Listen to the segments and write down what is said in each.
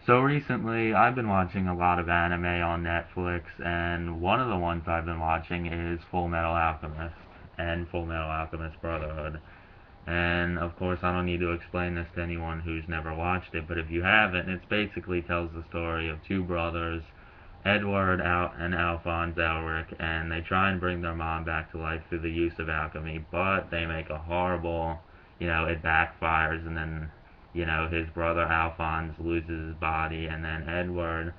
So recently, I've been watching a lot of anime on Netflix, and one of the ones I've been watching is Fullmetal Alchemist and Fullmetal Alchemist Brotherhood. And of course, I don't need to explain this to anyone who's never watched it, but if you haven't, it basically tells the story of two brothers, Edward and Alphonse Elric, and they try and bring their mom back to life through the use of alchemy, but they make a horrible, it backfires, and then, his brother Alphonse loses his body, and then Edward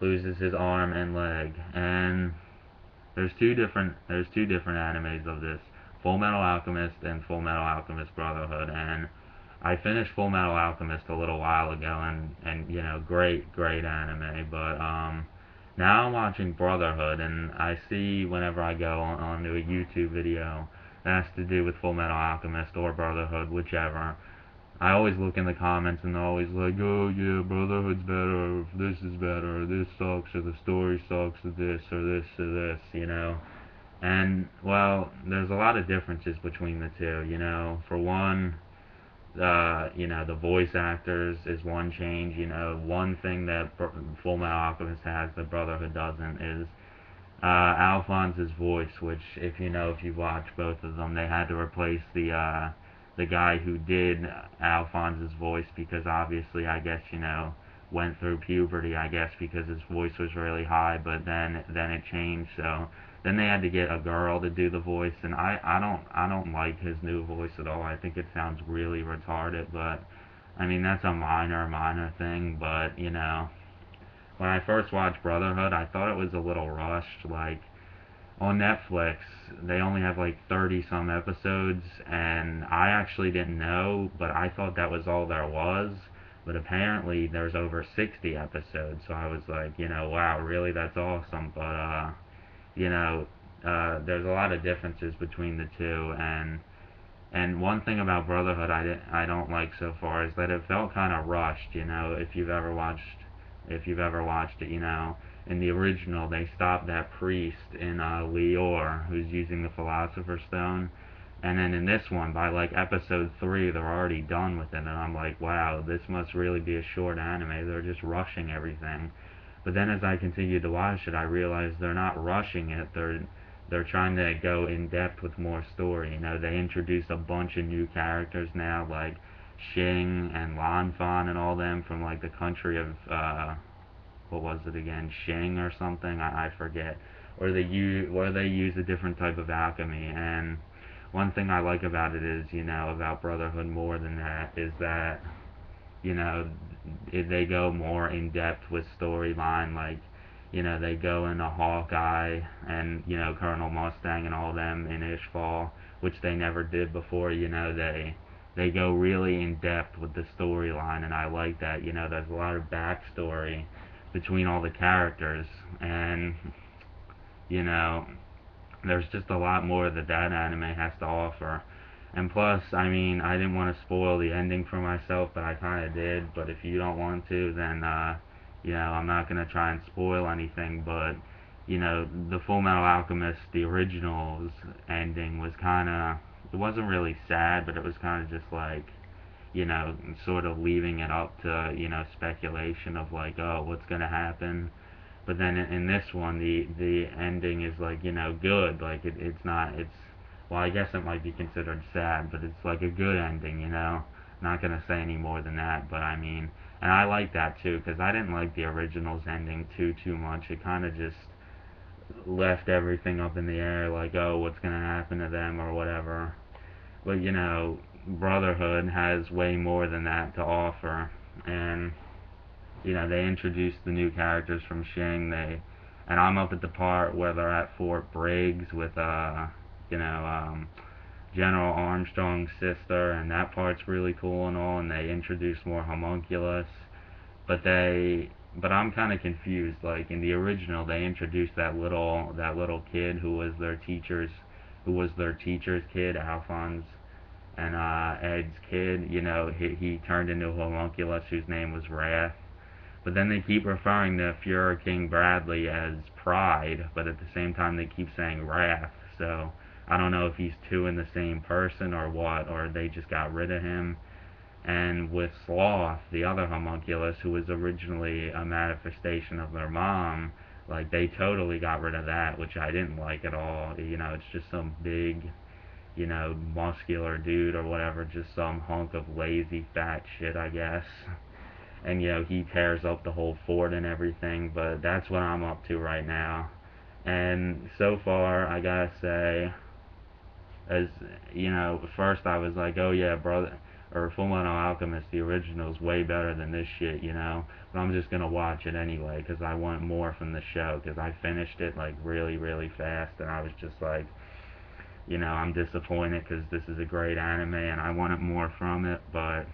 loses his arm and leg. And there's two different animes of this, Full Metal Alchemist and Full Metal Alchemist Brotherhood, and I finished Full Metal Alchemist a little while ago, and great anime, but now I'm watching Brotherhood, and I see whenever I go onto a YouTube video that has to do with Full Metal Alchemist or Brotherhood, whichever, I always look in the comments and they're always like, oh yeah, Brotherhood's better, or this is better, or this sucks, or the story sucks, or this. And, well, there's a lot of differences between the two. For one, the voice actors is one change. One thing that Full Metal Alchemist has that Brotherhood doesn't is Alphonse's voice, which, if you've watched both of them, they had to replace the guy who did Alphonse's voice because obviously, I guess, went through puberty, I guess, because his voice was really high, but then it changed, so then they had to get a girl to do the voice, and I don't like his new voice at all. I think it sounds really retarded, but I mean that's a minor thing, but when I first watched Brotherhood, I thought it was a little rushed. Like on Netflix, they only have like 30 some episodes, and I actually didn't know, but I thought that was all there was. But apparently, there's over 60 episodes, so I was like, wow, really, that's awesome. But you know, there's a lot of differences between the two, and one thing about Brotherhood I don't like so far is that it felt kind of rushed. If you've ever watched it, in the original they stopped that priest in Lior who's using the Philosopher's Stone, and then in this one by like episode 3 they're already done with it, and I'm like, wow, this must really be a short anime. They're just rushing everything. But then as I continued to watch it, I realized they're not rushing it. They're trying to go in depth with more story. They introduce a bunch of new characters now, like Shing and Lanfan and all them from like the country of what was it again, Shing or something, I forget. Where they use a different type of alchemy. And one thing I like about it is, about Brotherhood more than that, is that you know, they go more in depth with storyline. Like, they go into Hawkeye and Colonel Mustang and all them in Ishval, which they never did before. They go really in depth with the storyline, and I like that. There's a lot of backstory between all the characters, and you know, there's just a lot more that anime has to offer. And plus, I mean, I didn't want to spoil the ending for myself, but I kind of did. But if you don't want to, then, I'm not going to try and spoil anything. But, the Full Metal Alchemist, the original's ending was kind of, it wasn't really sad, but it was kind of just like, sort of leaving it up to, speculation of like, oh, what's going to happen. But then in this one, the ending is like, good. Like it's not, it's, well, I guess it might be considered sad, but it's like a good ending. Not gonna say any more than that, but I mean, and I like that too, because I didn't like the original's ending too much. It kind of just left everything up in the air, like, oh, what's gonna happen to them or whatever. But Brotherhood has way more than that to offer, and they introduced the new characters from Shing. And I'm up at the part where they're at Fort Briggs with you know, um, General Armstrong's sister, and that part's really cool and all. And they introduce more homunculus, but I'm kind of confused. Like in the original, they introduced that little kid who was their teacher's kid, Alphonse and Ed's kid. He turned into a homunculus whose name was Wrath. But then they keep referring to Fuhrer King Bradley as Pride, but at the same time they keep saying Wrath. So I don't know if he's two in the same person or what, or they just got rid of him. And with Sloth, the other homunculus, who was originally a manifestation of their mom, like they totally got rid of that, which I didn't like at all. You know, it's just some big, muscular dude or whatever, just some hunk of lazy fat shit, I guess. And he tears up the whole fort and everything, but that's what I'm up to right now. And so far, I gotta say, as first I was like, oh yeah, brother, or Fullmetal Alchemist, the original is way better than this shit. But I'm just gonna watch it anyway because I want more from the show because I finished it like really, really fast, and I was just like, I'm disappointed because this is a great anime and I wanted more from it, but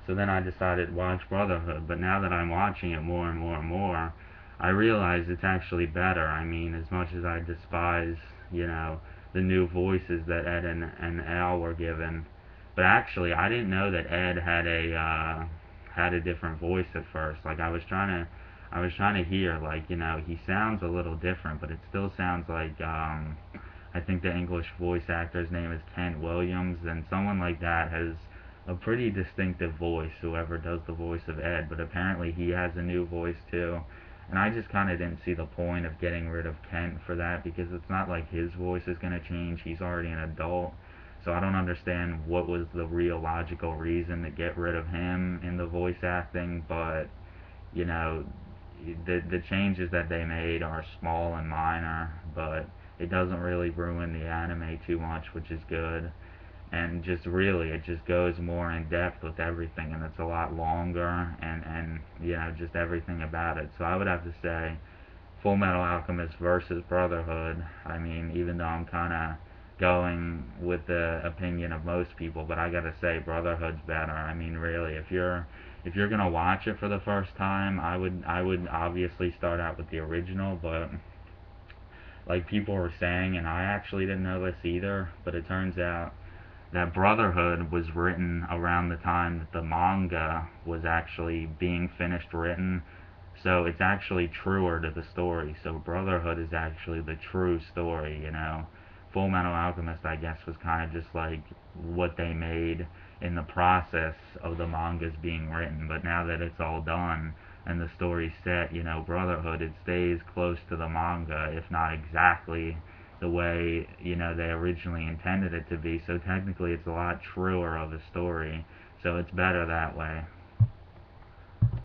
so then I decided to watch Brotherhood, but now that I'm watching it more and more and more, I realize it's actually better. I mean, as much as I despise, you know, the new voices that Ed and Al were given, but actually I didn't know that Ed had a different voice at first. Like I was trying to hear, like, he sounds a little different, but it still sounds like I think the English voice actor's name is Kent Williams, and someone like that has a pretty distinctive voice, whoever does the voice of Ed, but apparently he has a new voice too. And I just kind of didn't see the point of getting rid of Kent for that because it's not like his voice is going to change. He's already an adult. So I don't understand what was the real logical reason to get rid of him in the voice acting, but you know, the changes that they made are small and minor, but it doesn't really ruin the anime too much, which is good. And just really, it just goes more in depth with everything, and it's a lot longer, and just everything about it. So I would have to say Full Metal Alchemist versus Brotherhood. I mean, even though I'm kind of going with the opinion of most people, but I gotta say Brotherhood's better. I mean, really, if you're gonna watch it for the first time, I would obviously start out with the original, but like people were saying, and I actually didn't know this either, but it turns out that Brotherhood was written around the time that the manga was actually being finished written. So it's actually truer to the story. So Brotherhood is actually the true story. Full Metal Alchemist, I guess, was kind of just like what they made in the process of the mangas being written. But now that it's all done and the story's set, Brotherhood, it stays close to the manga, if not exactly the way they originally intended it to be. So technically, it's a lot truer of a story. So it's better that way.